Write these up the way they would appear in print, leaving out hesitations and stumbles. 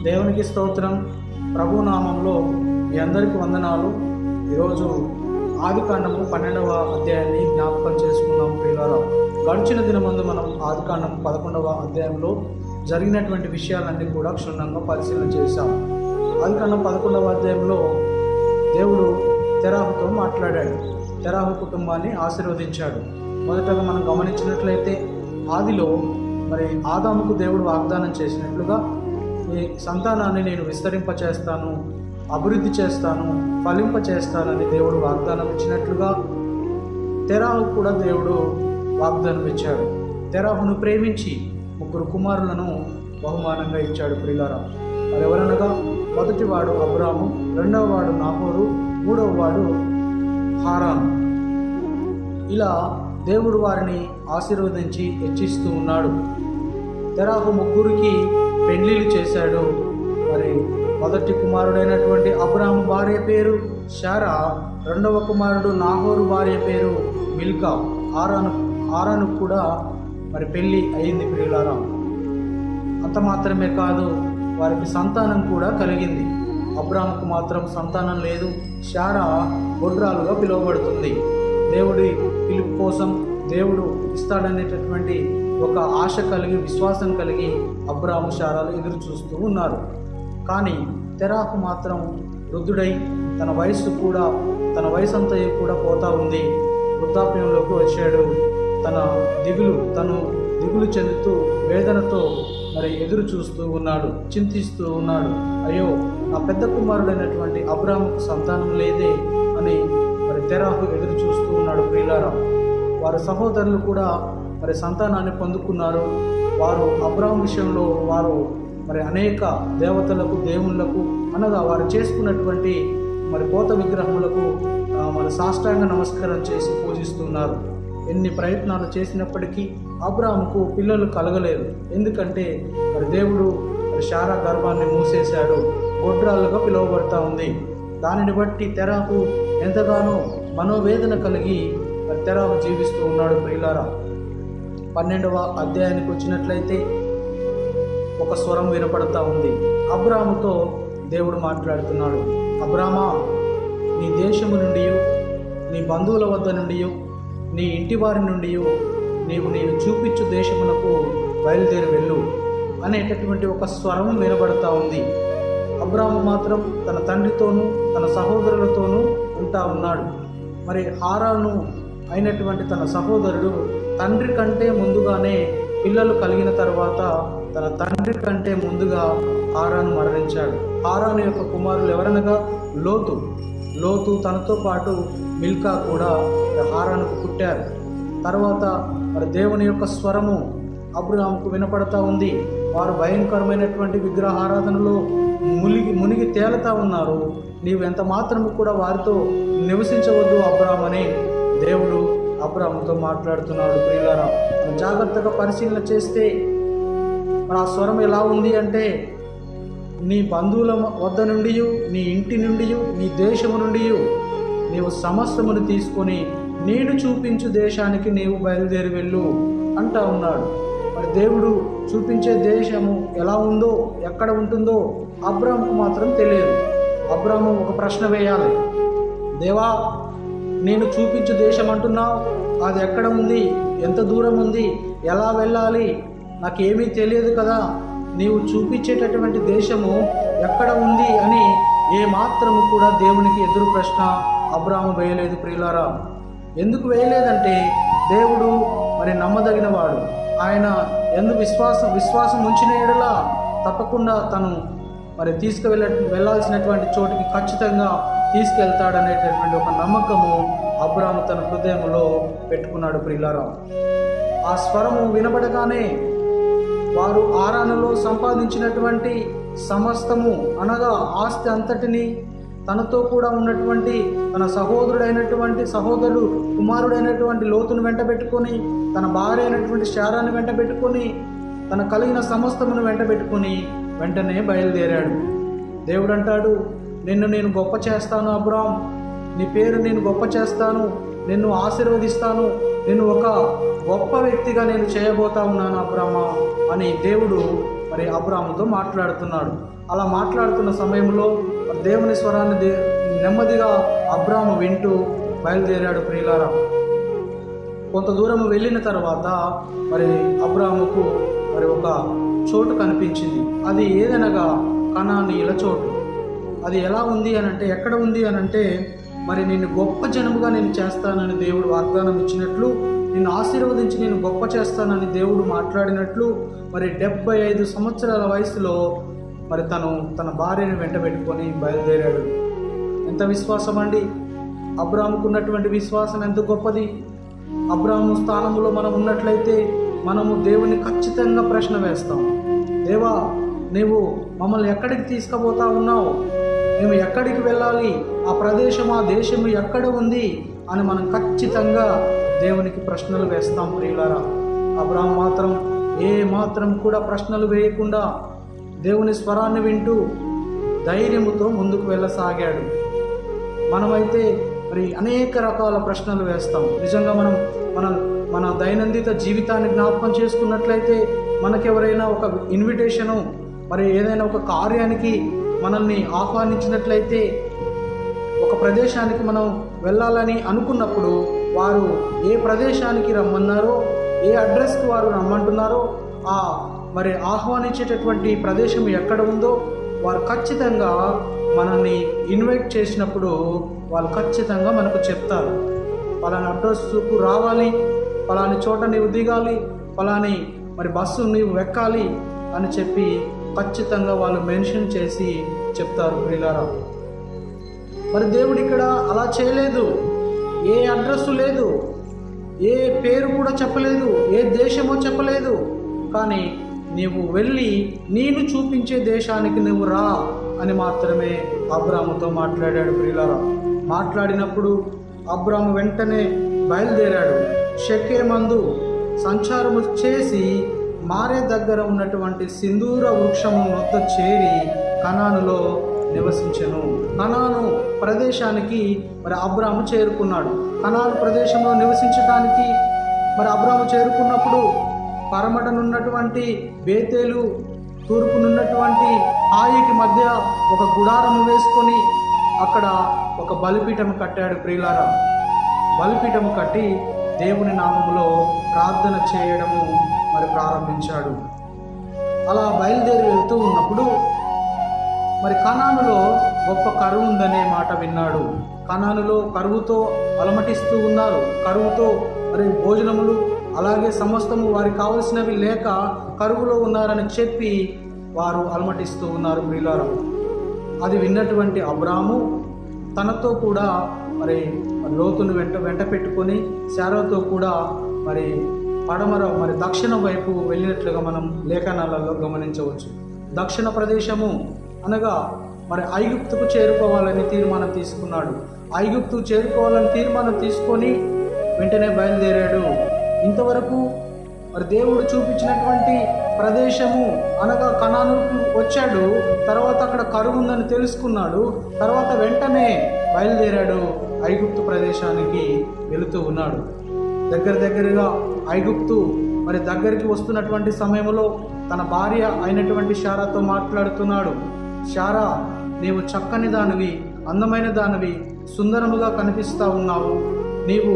దేవునికి స్తోత్రం. ప్రభు నామంలో మీ అందరికీ వందనాలు. ఈరోజు ఆదికాండము 12వ అధ్యాయాన్ని జ్ఞాపకం చేసుకున్నాం ప్రియులారా. గడిచిన దినమందు మనం ఆదికాండం 11వ అధ్యాయంలో జరిగినటువంటి విషయాలన్నీ కూడా క్షుణ్ణంగా పరిశీలన చేశాం. ఆదికాండం 11వ అధ్యాయంలో దేవుడు తెరాహుతో మాట్లాడాడు, తెరాహు కుటుంబాన్ని ఆశీర్వదించాడు. మొదటగా మనం గమనించినట్లయితే ఆదిలో ఆదాముకు దేవుడు వాగ్దానం చేసినట్లుగా ఈ సంతానాన్ని నేను విస్తరింపచేస్తాను, అభివృద్ధి చేస్తాను, ఫలింపచేస్తానని దేవుడు వాగ్దానం ఇచ్చినట్లుగా తెరాహు కూడా దేవుడు వాగ్దానం ఇచ్చాడు. తెరాహును ప్రేమించి 3 కుమారులను బహుమానంగా ఇచ్చాడు ప్రియులారా. ఎవరనగా మొదటివాడు అబ్రాము, రెండవ వాడు నాహోరు, మూడవ వాడు హారాను. ఇలా దేవుడు వారిని ఆశీర్వదించి హెచ్చిస్తూ ఉన్నాడు. తెరాహు 3 పెళ్లిళ్ళు చేశాడు. మొదటి కుమారుడైనటువంటి అబ్రాము భార్య పేరు శారా, రెండవ కుమారుడు నాహోరు భార్య పేరు మిల్కా. ఆరాను కూడా పెళ్ళి అయింది ప్రియులారా. అంత మాత్రమే కాదు, వారికి సంతానం కూడా కలిగింది. అబ్రాముకు మాత్రం సంతానం లేదు. శారా గొడ్రాలుగా పిలువబడుతుంది. దేవుడి పిలుపు కోసం దేవుడు ఇస్తాడనేటటువంటి ఒక ఆశ కలిగి, విశ్వాసం కలిగి అబ్రాము శారాలు ఎదురు చూస్తూ ఉన్నారు. కానీ తెరాహు మాత్రం వృద్ధుడై తన వయసు అంతా కూడా పోతా ఉంది. వృద్ధాప్యంలోకి వచ్చాడు. తను దిగులు చెందుతూ వేదనతో ఎదురు చూస్తూ ఉన్నాడు, చింతిస్తూ ఉన్నాడు. అయ్యో, నా పెద్ద కుమారుడైనటువంటి అబ్రాముకు సంతానం లేదే అని తెరాహు ఎదురు చూస్తూ ఉన్నాడు ప్రియులారా. వారి సహోదరులు కూడా సంతానాన్ని పొందుకున్నారు. వారు అబ్రాము విషయంలో వారు అనేక దేవతలకు, దేవుళ్లకు అనగా వారు చేసుకున్నటువంటి పోత విగ్రహములకు సాష్టాంగ నమస్కారం చేసి పూజిస్తున్నారు. ఎన్ని ప్రయత్నాలు చేసినప్పటికీ అబ్రాముకు పిల్లలు కలగలేదు. ఎందుకంటే దేవుడు శారా గర్భాన్ని మూసేశాడు. గొడ్రాలుగా పిలువబడతా ఉంది. దానిని బట్టి తెరాహు ఎంతగానో మనోవేదన కలిగి తెరాహు జీవిస్తూ ఉన్నాడు ప్రియులారా. 12వ అధ్యాయానికి వచ్చినట్లయితే ఒక స్వరం వినపడతా ఉంది. అబ్రాముతో దేవుడు మాట్లాడుతున్నాడు. అబ్రామా, నీ దేశము నుండి, నీ బంధువుల వద్ద నుండి, నీ ఇంటి వారి నుండి నేను చూపించు దేశమునకు బయలుదేరి వెళ్ళు అనేటటువంటి ఒక స్వరం వినబడతా ఉంది. అబ్రాము మాత్రం తన తండ్రితోనూ తన సహోదరులతోనూ ఉంటా ఉన్నాడు. హారాను అయినటువంటి తన సహోదరుడు తండ్రి కంటే ముందుగానే, పిల్లలు కలిగిన తర్వాత తన తండ్రి కంటే ముందుగా హారాను మరణించాడు. హారాను యొక్క కుమారులు ఎవరనగా లోతు తనతో పాటు మిల్కా కూడా హారానుకు పుట్టారు. తర్వాత దేవుని యొక్క స్వరము అబ్రాముకు వినపడతా ఉంది. వారు భయంకరమైనటువంటి విగ్రహారాధనలో మునిగి తేలుతా ఉన్నారు. నీవు ఎంత మాత్రము కూడా వారితో నివసించవద్దు అబ్రామ్ అని దేవుడు అబ్రాముతో మాట్లాడుతున్నాడు ప్రియులారా. జాగ్రత్తగా పరిశీలన చేస్తే ఆ స్వరం ఎలా ఉంది అంటే, నీ బంధువుల వద్ద నుండి, నీ ఇంటి నుండి, నీ దేశము నుండి నీవు సమస్తమును తీసుకొని నేను చూపించు దేశానికి నీవు బయలుదేరి వెళ్ళు అంటా ఉన్నాడు. దేవుడు చూపించే దేశము ఎలా ఉందో, ఎక్కడ ఉంటుందో అబ్రాముకు మాత్రం తెలియదు. అబ్రాము ఒక ప్రశ్న వేయాలి. దేవా, నేను చూపించు దేశం అంటున్నావు, అది ఎక్కడ ఉంది, ఎంత దూరం ఉంది, ఎలా వెళ్ళాలి, నాకేమీ తెలియదు కదా. నీవు చూపించేటటువంటి దేశము ఎక్కడ ఉంది అని ఏ మాత్రము కూడా దేవునికి ఎదురు ప్రశ్న అబ్రాము వేయలేదు ప్రియులారా. ఎందుకు వేయలేదంటే దేవుడు నమ్మదగిన వాడు. ఆయన ఎందుకు విశ్వాసం ఉంచిన ఎడలా తప్పకుండా తను వెళ్ళాల్సినటువంటి చోటికి ఖచ్చితంగా తీసుకెళ్తాడనేటటువంటి ఒక నమ్మకము అబ్రాము తన హృదయంలో పెట్టుకున్నాడు ప్రియులారా. ఆ స్వరము వినబడగానే వారు ఆరానులో సంపాదించినటువంటి సమస్తము అనగా ఆస్తి అంతటిని, తనతో కూడా ఉన్నటువంటి తన సహోదరుడు కుమారుడైనటువంటి లోతును వెంటబెట్టుకొని, తన భార్య అయినటువంటి శారాన్ని వెంటబెట్టుకొని, తన కలిగిన సమస్తమును వెంటబెట్టుకొని వెంటనే బయలుదేరాడు. దేవుడు అంటాడు, నిన్ను నేను గొప్ప చేస్తాను అబ్రామ్, నీ పేరు నేను గొప్ప చేస్తాను, నిన్ను ఆశీర్వదిస్తాను, నిన్ను ఒక గొప్ప వ్యక్తిగా నేను చేయబోతా ఉన్నాను అబ్రామా అని దేవుడు మరి అబ్రాముతో మాట్లాడుతున్నాడు. అలా మాట్లాడుతున్న సమయంలో దేవుని స్వరాన్ని నెమ్మదిగా అబ్రాము వింటూ బయలుదేరాడు. ప్రియులారా, కొంత దూరం వెళ్ళిన తర్వాత మరి అబ్రాముకు మరి ఒక చోటు కనిపించింది. అది ఏదనగా కనానీయుల చోటు. అది ఎలా ఉంది అని అంటే, ఎక్కడ ఉంది అని అంటే, మరి నిన్ను గొప్ప జనముగా నేను చేస్తానని దేవుడు వాగ్దానం ఇచ్చినట్లు, నిన్ను ఆశీర్వదించి నేను గొప్ప చేస్తానని దేవుడు మాట్లాడినట్లు, మరి 75 సంవత్సరాల వయసులో మరి తన భార్యను వెంట పెట్టుకొని బయలుదేరాడు. ఎంత విశ్వాసం అండి! అబ్రాముకు ఉన్నటువంటి విశ్వాసం ఎంత గొప్పది! అబ్రాము స్థానంలో మనం ఉన్నట్లయితే మనము దేవుని ఖచ్చితంగా ప్రశ్న వేస్తాం. దేవా, నీవు మమ్మల్ని ఎక్కడికి తీసుకుపోతా ఉన్నావు? మేము ఎక్కడికి వెళ్ళాలి? ఆ ప్రదేశం, ఆ దేశము ఎక్కడ ఉంది అని మనం ఖచ్చితంగా దేవునికి ప్రశ్నలు వేస్తాం. ప్రియులారా, అబ్రాము మాత్రం మాత్రం కూడా ప్రశ్నలు వేయకుండా దేవుని స్వరాన్ని వింటూ ధైర్యముతో ముందుకు వెళ్ళసాగాడు. మనమైతే మరి అనేక రకాల ప్రశ్నలు వేస్తాం. నిజంగా మన దైనందిన జీవితాన్ని జ్ఞాపకం చేసుకున్నట్లయితే, మనకెవరైనా ఒక ఇన్విటేషను, మరి ఏదైనా ఒక కార్యానికి మనల్ని ఆహ్వానించినట్లయితే, ఒక ప్రదేశానికి మనం వెళ్ళాలని అనుకున్నప్పుడు వారు ఏ ప్రదేశానికి రమ్మన్నారో, ఏ అడ్రస్కి వారు రమ్మంటున్నారో, మరి ఆహ్వానించేటటువంటి ప్రదేశం ఎక్కడ ఉందో వారు ఖచ్చితంగా మనల్ని ఇన్వైట్ చేసినప్పుడు వాళ్ళు ఖచ్చితంగా మనకు చెప్తారు. పలానా అడ్రస్కు రావాలి, పలాని చోట నీవు దిగాలి, పలాని మరి బస్సు నీవు ఎక్కాలి అని చెప్పి ఖచ్చితంగా వాళ్ళు మెన్షన్ చేసి చెప్తారు. ప్రియులారా, మరి దేవుడు ఇక్కడ అలా చేయలేదు. ఏ అడ్రస్సు లేదు, ఏ పేరు కూడా చెప్పలేదు, ఏ దేశమో చెప్పలేదు. కానీ నీవు వెళ్ళి నేను చూపించే దేశానికి నువ్వు రా అని మాత్రమే అబ్రాముతో మాట్లాడాడు. ప్రియులారా, మాట్లాడినప్పుడు అబ్రాము వెంటనే బయలుదేరాడు. షెకెమందు సంచారము చేసి మారే దగ్గర ఉన్నటువంటి సింధూర వృక్షము వద్ద చేరి కనానులో నివసించెను. కనాను ప్రదేశానికి మరి అబ్రాము చేరుకున్నాడు. కనాను ప్రదేశంలో నివసించడానికి మరి అబ్రాము చేరుకున్నప్పుడు పరమటనున్నటువంటి బేతేలు, తూర్పునున్నటువంటి హాయికి మధ్య ఒక గుడారము వేసుకొని అక్కడ ఒక బలిపీఠము కట్టాడు. ప్రియులారా, బలిపీఠము కట్టి దేవుని నామములో ప్రార్థన చేయడము మరి ప్రారంభించాడు. అలా బయలుదేరి వెళ్తూ ఉన్నప్పుడు మరి కనానులో గొప్ప కరువు ఉందనే మాట విన్నాడు. కనానులో కరువుతో అలమటిస్తూ ఉన్నారు. కరువుతో మరి భోజనములు అలాగే సమస్తము వారికి కావలసినవి లేక కరువులో ఉన్నారని చెప్పి వారు అలమటిస్తూ ఉన్నారు. ప్రియులారా, అది విన్నటువంటి అబ్రాము తనతో కూడా మరి లోతును వెంట పెట్టుకొని శారాతో కూడా మరి పడమర మరి దక్షిణ వైపు వెళ్ళినట్లుగా మనం లేఖనాలలో గమనించవచ్చు. దక్షిణ ప్రదేశము అనగా మరి ఐగుప్తుకు చేరుకోవాలని తీర్మానం తీసుకున్నాడు. ఐగుప్తుకు చేరుకోవాలని తీర్మానం తీసుకొని వెంటనే బయలుదేరాడు. ఇంతవరకు మరి దేవుడు చూపించినటువంటి ప్రదేశము అనగా కనానుకు వచ్చాడు. తర్వాత అక్కడ కరువు ఉందని తెలుసుకున్నాడు. తర్వాత వెంటనే బయలుదేరాడు, ఐగుప్తు ప్రదేశానికి వెళుతూ ఉన్నాడు. దగ్గరగా ఐగుప్తు మరి దగ్గరికి వస్తున్నటువంటి సమయంలో తన భార్య అయినటువంటి శారాతో మాట్లాడుతున్నాడు. శారా, నీవు చక్కని దానివి, అందమైన దానివి, సుందరముగా కనిపిస్తూ ఉన్నావు. నీవు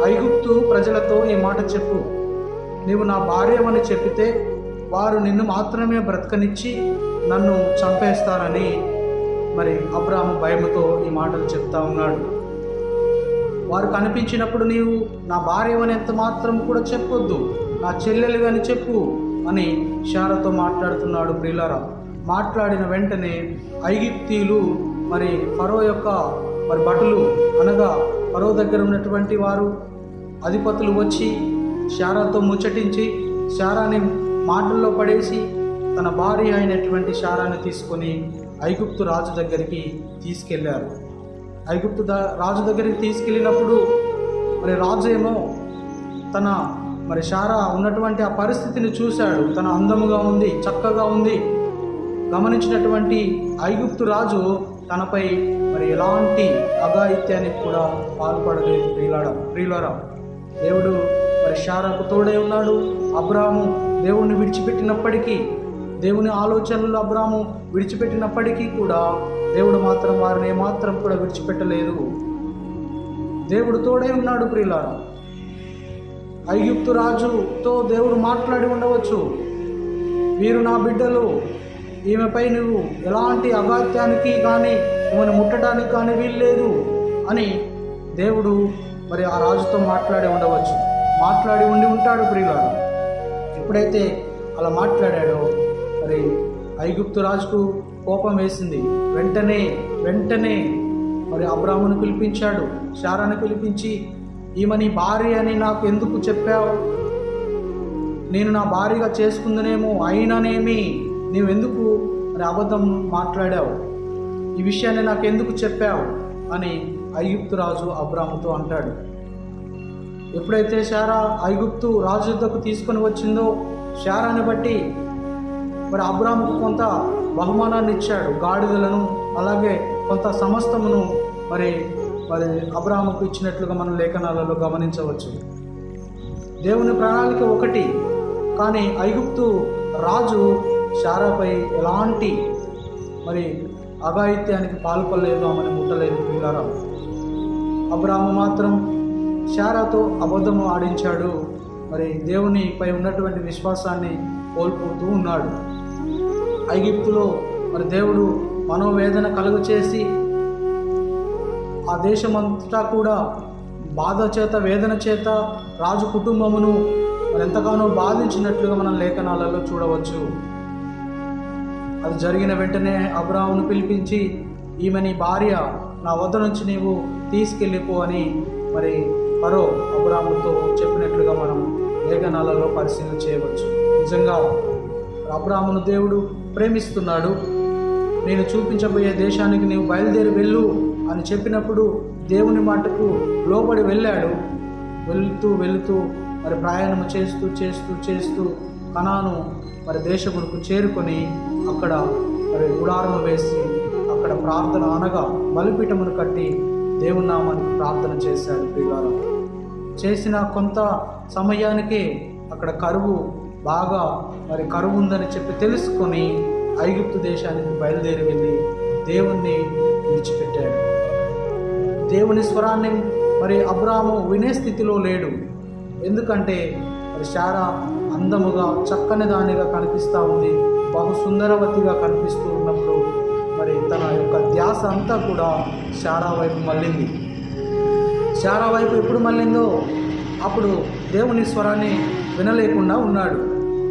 ఐగుప్తు ప్రజలతో ఈ మాట చెప్పు, నీవు నా భార్యమని చెప్పితే వారు నిన్ను మాత్రమే బ్రతకనిచ్చి నన్ను చంపేస్తారని మరి అబ్రాము భయముతో ఈ మాటలు చెప్తా ఉన్నాడు. వారు కనిపించినప్పుడు నీవు నా భార్యమని ఎంత మాత్రం కూడా చెప్పొద్దు, నా చెల్లెలుగాని చెప్పు అని శారాతో మాట్లాడుతున్నాడు. ప్రియులారా, మాట్లాడిన వెంటనే ఐగుప్తీయులు మరి ఫరో యొక్క మరి భటులు అనగా ఫరో దగ్గర ఉన్నటువంటి వారు అధిపతులు వచ్చి శారాతో ముచ్చటించి శారాని మాటల్లో పడేసి తన భార్య అయినటువంటి శారాని తీసుకొని ఐగుప్తు రాజు దగ్గరికి తీసుకెళ్లారు. ఐగుప్తు రాజు దగ్గరికి తీసుకెళ్ళినప్పుడు మరి రాజు ఏమో తన మరి శారా ఉన్నటువంటి ఆ పరిస్థితిని చూశాడు. తన అందముగా ఉంది, చక్కగా ఉంది. గమనించినటువంటి ఐగుప్తు రాజు తనపై మరి ఎలాంటి అఘాయిత్యానికి కూడా పాల్పడలేదు. ప్రియులారా, దేవుడు మరి శారాకు తోడే ఉన్నాడు. అబ్రాము దేవుణ్ణి విడిచిపెట్టినప్పటికీ దేవుని ఆలోచనలు అబ్రాము విడిచిపెట్టినప్పటికీ కూడా దేవుడు మాత్రం వారిని ఏమాత్రం కూడా విడిచిపెట్టలేదు. దేవుడు తోడై ఉన్నాడు ప్రియులారా. ఐగుప్తు రాజుతో దేవుడు మాట్లాడి ఉండవచ్చు, వీరు నా బిడ్డలు, ఈమెపై నువ్వు ఎలాంటి అగాత్యానికి కానీ ఈమెను ముట్టడానికి కానీ వీల్లేదు అని దేవుడు మరి ఆ రాజుతో మాట్లాడి ఉండవచ్చు, మాట్లాడి ఉండి ఉంటాడు ప్రియులారా. ఎప్పుడైతే అలా మాట్లాడాడో మరి ఐగుప్తు రాజుకు కోపం వేసింది. వెంటనే మరి అబ్రామును పిలిపించాడు, శారాను పిలిపించి, ఈమె నీ భార్య అని నాకు ఎందుకు చెప్పావు? నేను నా భార్యగా చేసుకుందనేమో, అయినానేమి నీవెందుకు మరి అబద్ధం మాట్లాడావు? ఈ విషయాన్ని నాకు ఎందుకు చెప్పావు అని ఐగుప్తు రాజు అబ్రాముతో అంటాడు. ఎప్పుడైతే శారా ఐగుప్తు రాజు వద్దకు తీసుకొని వచ్చిందో, శారాని బట్టి మరి అబ్రాముకు కొంత బహుమానాన్ని ఇచ్చాడు, గాడిదలను అలాగే కొంత సమస్తమును మరి అబ్రాముకు ఇచ్చినట్లుగా మనం లేఖనాలలో గమనించవచ్చు. దేవుని ప్రణాళిక ఒకటి, కానీ ఐగుప్తు రాజు శారాపై ఎలాంటి మరి అఘాయిత్యానికి పాల్పడలేదు, ఆమెను ముట్టలేదు ప్రియులారా. అబ్రాము మాత్రం శారాతో అబద్ధము ఆడించాడు, మరి దేవునిపై ఉన్నటువంటి విశ్వాసాన్ని కోల్పోతూ ఉన్నాడు. ఐగుప్తులో మరి దేవుడు మనోవేదన కలుగచేసి ఆ దేశమంతటా కూడా బాధ చేత, వేదన చేత రాజు కుటుంబమును మరి ఎంతగానో బాధించినట్లుగా మనం లేఖనాలలో చూడవచ్చు. అది జరిగిన వెంటనే అబ్రామును పిలిపించి, ఈమె నీ భార్య, నా వద్ద నుంచి నీవు తీసుకెళ్ళిపో అని మరి ఫరో అబ్రాముతో చెప్పినట్లుగా మనం లేఖనాలలో పరిశీలన చేయవచ్చు. నిజంగా అబ్రామును దేవుడు ప్రేమిస్తున్నాడు. నేను చూపించబోయే దేశానికి నీవు బయలుదేరి వెళ్ళు అని చెప్పినప్పుడు దేవుని మాటకు లోబడి వెళ్ళాడు. వెళుతూ మరి ప్రయాణం చేస్తూ కనాను మరి దేశమునకు చేరుకొని అక్కడ మరి గుడారము వేసి అక్కడ ప్రార్థన అనగా బలిపీఠమును కట్టి దేవుని నామానికి ప్రార్థన చేశాడు ప్రియులారా. చేసిన కొంత సమయానికే అక్కడ బాగా కరువు ఉందని చెప్పి తెలుసుకొని ఐగుప్తు దేశానికి బయలుదేరి వెళ్ళి దేవుణ్ణి విడిచిపెట్టాడు. దేవుని స్వరాన్ని మరి అబ్రాము వినే స్థితిలో లేడు. ఎందుకంటే మరి శారా అందముగా చక్కని దానిగా కనిపిస్తూ ఉంది, బహు సుందరవతిగా కనిపిస్తూ ఉన్నప్పుడు మరి తన యొక్క ధ్యాస అంతా కూడా శారా వైపు మళ్ళింది. శారా వైపు ఎప్పుడు మళ్ళిందో అప్పుడు దేవుని స్వరాన్ని వినలేకుండా ఉన్నాడు,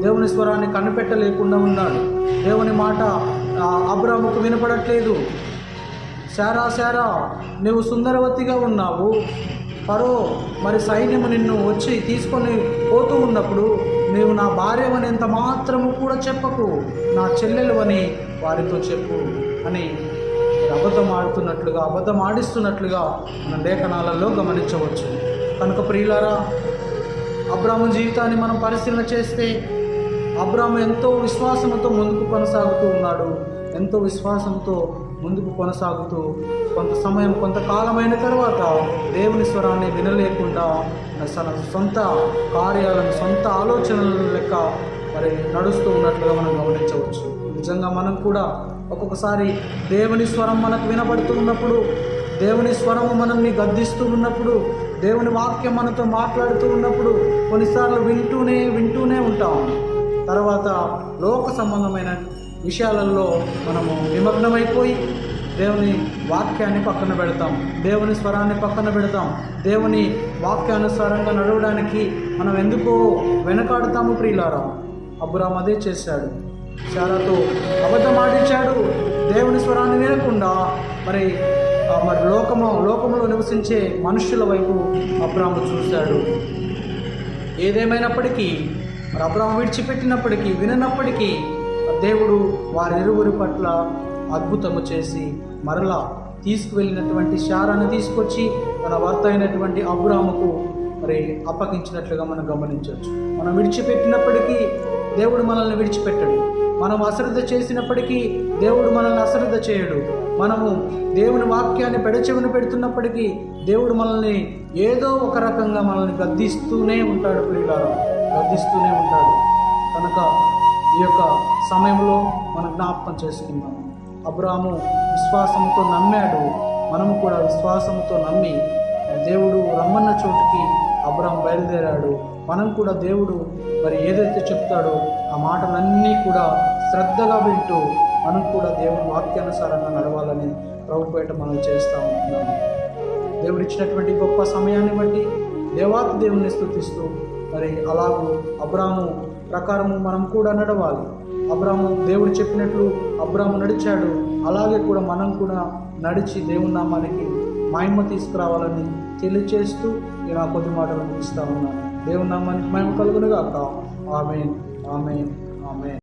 దేవుని స్వరాన్ని కనిపెట్టలేకుండా ఉన్నాడు. దేవుని మాట అబ్రాముకు వినపడట్లేదు. శారా నువ్వు సుందరవతిగా ఉన్నావు, ఫరో మరి సైన్యము నిన్ను వచ్చి తీసుకొని పోతూ ఉన్నప్పుడు నీవు నా భార్యవని ఎంత మాత్రము కూడా చెప్పకు, నా చెల్లెలు అని వారితో చెప్పు అని అబద్ధం ఆడిస్తున్నట్లుగా మన లేఖనాలలో గమనించవచ్చు. కనుక ప్రియులారా, అబ్రాము జీవితాన్ని మనం పరిశీలన చేస్తే అబ్రాము ఎంతో విశ్వాసంతో ముందుకు కొనసాగుతూ ఉన్నాడు. ఎంతో విశ్వాసంతో ముందుకు కొనసాగుతూ కొంతకాలమైన తర్వాత దేవుని స్వరాన్ని వినలేకుండా తన సొంత కార్యాలను, సొంత ఆలోచనల లెక్క మరి నడుస్తూ ఉన్నట్లుగా మనం గమనించవచ్చు. నిజంగా మనం కూడా ఒక్కొక్కసారి దేవుని స్వరం మనకు వినబడుతూ ఉన్నప్పుడు, దేవుని స్వరము మనల్ని గద్దిస్తూ ఉన్నప్పుడు, దేవుని వాక్యం మనతో మాట్లాడుతూ ఉన్నప్పుడు కొన్నిసార్లు వింటూనే ఉంటాం. తర్వాత లోక సంబంధమైన విషయాలలో మనము నిమగ్నమైపోయి దేవుని వాక్యాన్ని పక్కన పెడతాం, దేవుని స్వరాన్ని పక్కన పెడతాం. దేవుని వాక్యానుసారంగా నడవడానికి మనం ఎందుకో వెనకాడుతాము ప్రియులారా. అబ్రాము అదే చేశాడు, శారాతో అబద్ధం ఆడించాడు. దేవుని స్వరాన్ని వినకుండా మరి లోకములో నివసించే మనుషుల వైపు అబ్రాము చూశాడు. ఏదేమైనప్పటికీ మరి అబ్రాము విడిచిపెట్టినప్పటికీ, విననప్పటికీ దేవుడు వారిరువురి పట్ల అద్భుతము చేసి మరలా తీసుకువెళ్ళినటువంటి శారాను తీసుకొచ్చి తన భర్త అయినటువంటి అబ్రాముకు మరి అప్పగించినట్లుగా మనం గమనించవచ్చు. మనం విడిచిపెట్టినప్పటికీ దేవుడు మనల్ని విడిచిపెట్టడు. మనం అశ్రద్ధ చేసినప్పటికీ దేవుడు మనల్ని అశ్రద్ధ చేయడు. మనము దేవుని వాక్యాన్ని పెడచెవిన పెడుతున్నప్పటికీ దేవుడు మనల్ని ఏదో ఒక రకంగా మనల్ని గద్దిస్తూనే ఉంటాడు ప్రియులారా, గద్దిస్తూనే ఉంటాడు. కనుక ఈ యొక్క సమయంలో మనం జ్ఞాపకం చేసుకుందాం. అబ్రాహాము విశ్వాసంతో నమ్మాడు. మనము కూడా విశ్వాసంతో నమ్మి దేవుడు రమ్మన్న చోటుకి అబ్రాహాం బయలుదేరాడు. మనం కూడా దేవుడు మరి ఏదైతే చెప్తాడో ఆ మాటలన్నీ కూడా శ్రద్ధగా వింటూ మనం కూడా దేవుని వాక్యానుసారంగా నడవాలని ప్రభుపేట మనం చేస్తూ ఉంటున్నాము. దేవుడు ఇచ్చినటువంటి గొప్ప సమయాన్ని బట్టి దేవాతి దేవుని స్తుతిస్తూ మరి అలాగూ అబ్రాహాము ప్రకారము మనం కూడా నడవాలి. అబ్రాహాము దేవుడు చెప్పినట్లు అబ్రాహాము నడిచాడు. అలాగే కూడా మనం కూడా నడిచి దేవుని నామానికి మహిమ తీసుకురావాలని తెలియచేస్తూ ఇలా కొద్ది మాటలు ముగిస్తూ ఉన్నాను. దేవుని నామానికి మహిమ కలుగునుగాక. ఆమేన్, ఆమేన్, ఆమేన్.